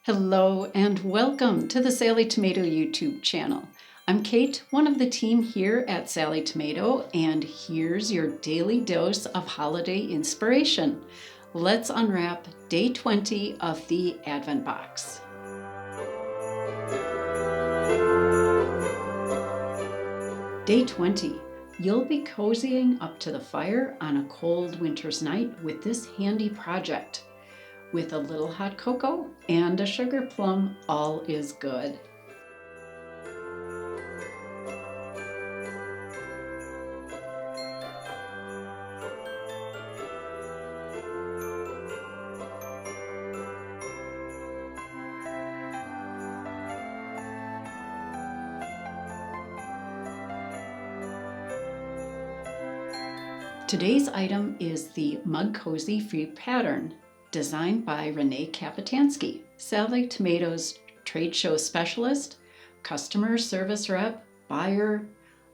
Hello and welcome to the Sallie Tomato YouTube channel. I'm Kate, one of the team here at Sallie Tomato, and here's your daily dose of holiday inspiration. Let's unwrap day 20 of the Advent box. Day 20. You'll be cozying up to the fire on a cold winter's night with this handy project. With a little hot cocoa and a sugar plum, all is good. Today's item is the Mug Cozy Free Pattern, designed by Renee Kapitansky, Sallie Tomato's trade show specialist, customer service rep, buyer.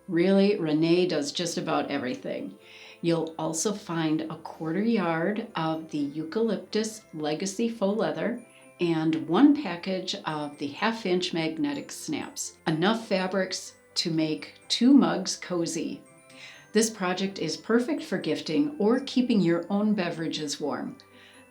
Really, Renee does just about everything. You'll also find a 1/4 yard of the Eucalyptus Legacy Faux Leather and 1 package of the 1/2 inch magnetic snaps. Enough fabrics to make 2 mugs cozy. This project is perfect for gifting or keeping your own beverages warm.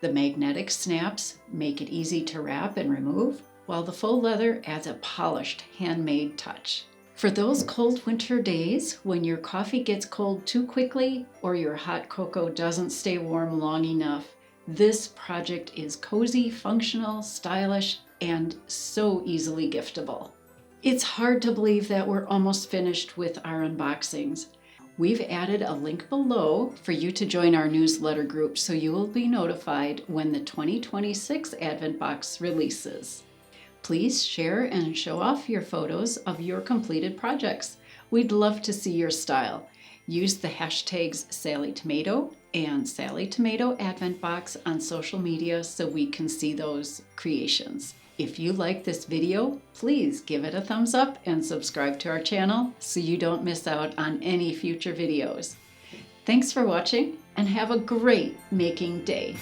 The magnetic snaps make it easy to wrap and remove, while the faux leather adds a polished, handmade touch. For those cold winter days when your coffee gets cold too quickly or your hot cocoa doesn't stay warm long enough, this project is cozy, functional, stylish, and so easily giftable. It's hard to believe that we're almost finished with our unboxings. We've added a link below for you to join our newsletter group so you will be notified when the 2026 Advent Box releases. Please share and show off your photos of your completed projects. We'd love to see your style. Use the hashtags Sallie Tomato and Sallie Tomato Advent Box on social media so we can see those creations. If you like this video, please give it a thumbs up and subscribe to our channel so you don't miss out on any future videos. Thanks for watching and have a great making day.